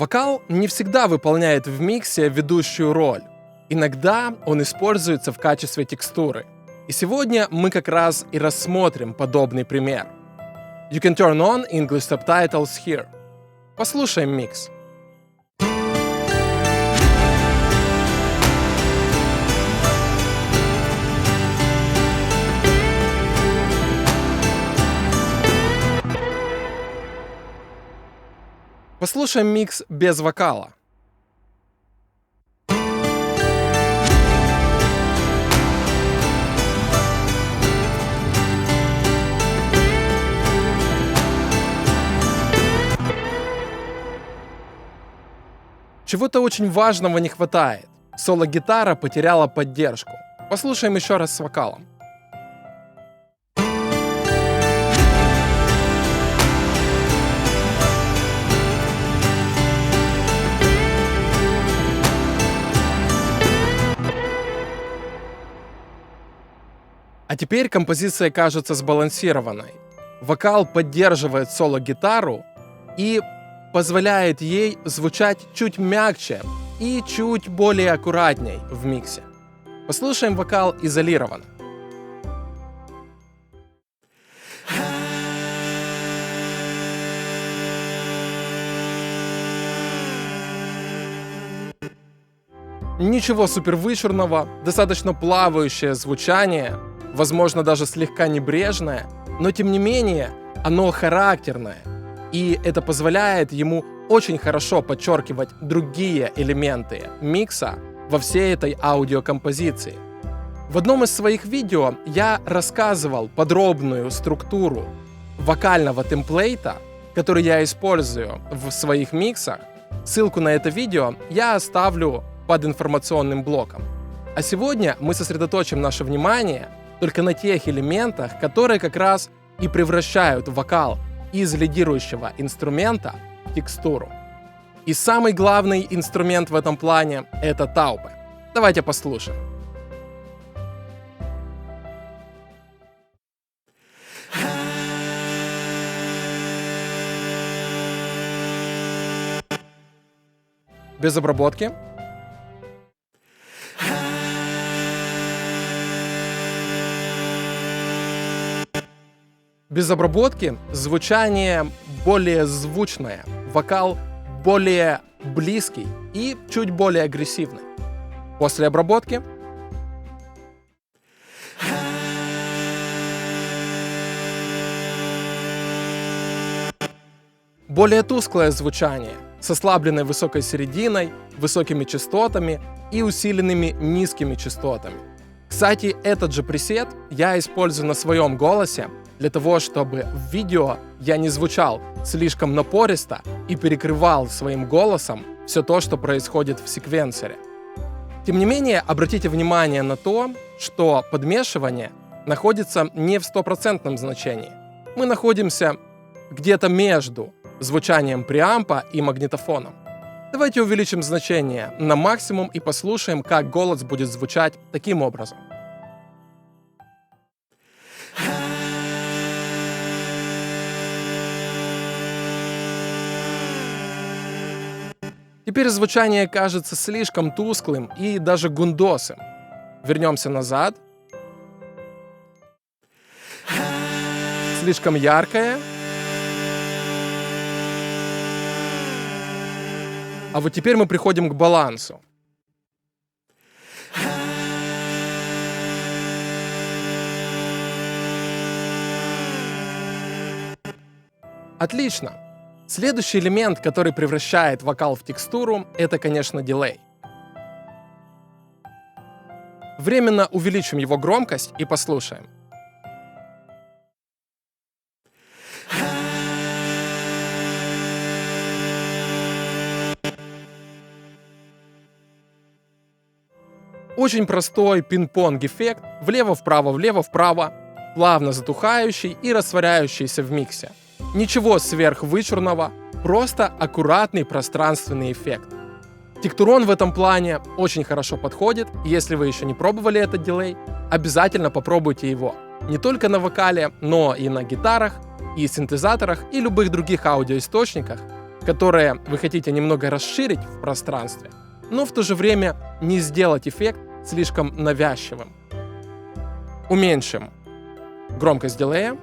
Вокал не всегда выполняет в миксе ведущую роль. Иногда он используется в качестве текстуры. И сегодня мы как раз и рассмотрим подобный пример. You can turn on English subtitles here. Послушаем микс. Послушаем микс без вокала. Чего-то очень важного не хватает. Соло-гитара потеряла поддержку. Послушаем еще раз с вокалом. А теперь композиция кажется сбалансированной. Вокал поддерживает соло-гитару и позволяет ей звучать чуть мягче и чуть более аккуратней в миксе. Послушаем вокал изолированно. Ничего супервычурного, достаточно плавающее звучание, возможно, даже слегка небрежное, но тем не менее оно характерное, и это позволяет ему очень хорошо подчеркивать другие элементы микса во всей этой аудиокомпозиции. В одном из своих видео я рассказывал подробную структуру вокального темплейта, который я использую в своих миксах. Ссылку на это видео я оставлю под информационным блоком. А сегодня мы сосредоточим наше внимание только на тех элементах, которые как раз и превращают вокал из лидирующего инструмента в текстуру. И самый главный инструмент в этом плане — это таупе. Давайте послушаем. Без обработки. Без обработки звучание более звучное, вокал более близкий и чуть более агрессивный. После обработки более тусклое звучание с ослабленной высокой серединой, высокими частотами и усиленными низкими частотами. Кстати, этот же пресет я использую на своем голосе, для того, чтобы в видео я не звучал слишком напористо и перекрывал своим голосом все то, что происходит в секвенсоре. Тем не менее, обратите внимание на то, что подмешивание находится не в 100% значении. Мы находимся где-то между звучанием преампа и магнитофоном. Давайте увеличим значение на максимум и послушаем, как голос будет звучать таким образом. Теперь звучание кажется слишком тусклым и даже гундосым. Вернемся назад. Слишком яркое. А вот теперь мы приходим к балансу. Отлично. Следующий элемент, который превращает вокал в текстуру, это, конечно, дилей. Временно увеличим его громкость и послушаем. Очень простой пинг-понг-эффект, влево-вправо, влево-вправо, плавно затухающий и растворяющийся в миксе. Ничего сверхвычурного, просто аккуратный пространственный эффект. Тектурон в этом плане очень хорошо подходит. Если вы еще не пробовали этот дилей, обязательно попробуйте его. Не только на вокале, но и на гитарах, и синтезаторах, и любых других аудиоисточниках, которые вы хотите немного расширить в пространстве, но в то же время не сделать эффект слишком навязчивым. Уменьшим громкость дилея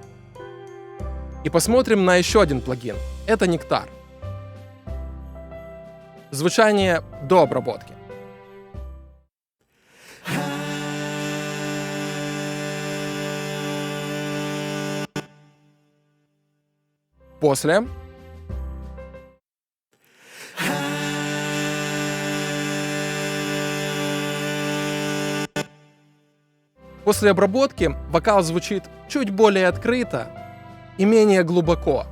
и посмотрим на еще один плагин. Это Нектар. Звучание до обработки. После. После обработки вокал звучит чуть более открыто и менее глубоко.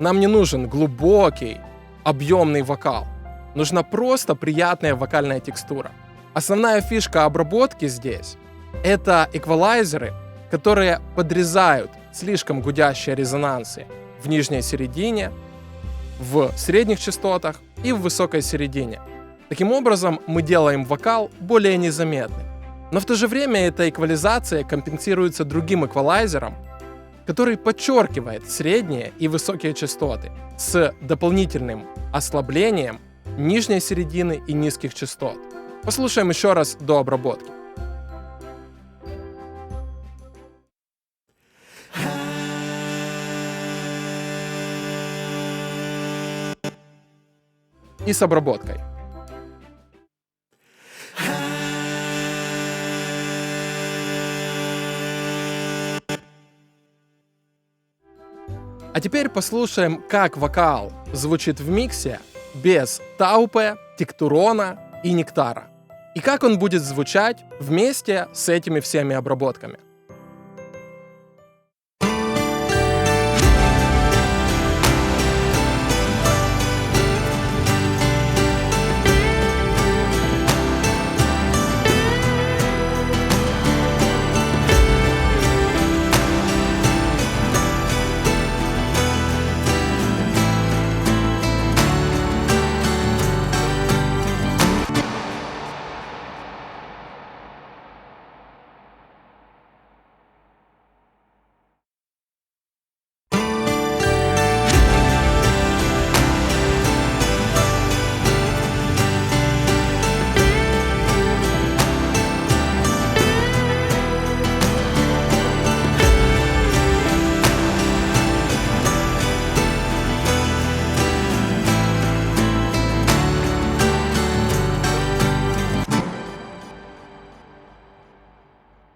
Нам не нужен глубокий, объемный вокал. Нужна просто приятная вокальная текстура. Основная фишка обработки здесь — это эквалайзеры, которые подрезают слишком гудящие резонансы в нижней середине, в средних частотах и в высокой середине. Таким образом, мы делаем вокал более незаметным. Но в то же время эта эквализация компенсируется другим эквалайзером, который подчеркивает средние и высокие частоты с дополнительным ослаблением нижней середины и низких частот. Послушаем еще раз до обработки. И с обработкой. А теперь послушаем, как вокал звучит в миксе без таупе, тектурона и нектара. И как он будет звучать вместе с этими всеми обработками.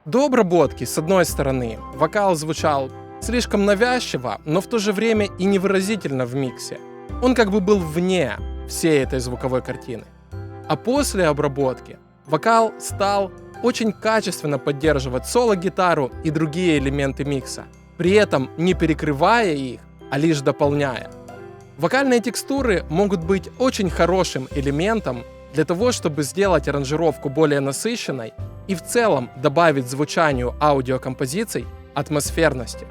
До обработки, с одной стороны, вокал звучал слишком навязчиво, но в то же время и невыразительно в миксе. Он как бы был вне всей этой звуковой картины. А после обработки вокал стал очень качественно поддерживать соло-гитару и другие элементы микса, при этом не перекрывая их, а лишь дополняя. Вокальные текстуры могут быть очень хорошим элементом для того, чтобы сделать аранжировку более насыщенной и в целом добавить звучанию аудиокомпозиций атмосферности.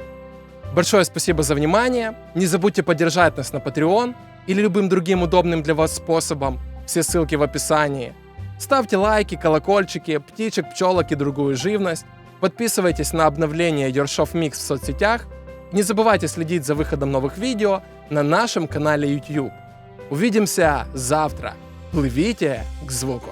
Большое спасибо за внимание. Не забудьте поддержать нас на Patreon или любым другим удобным для вас способом. Все ссылки в описании. Ставьте лайки, колокольчики, птичек, пчелок и другую живность. Подписывайтесь на обновления Ершов Микс в соцсетях. Не забывайте следить за выходом новых видео на нашем канале YouTube. Увидимся завтра. Плывите к звуку.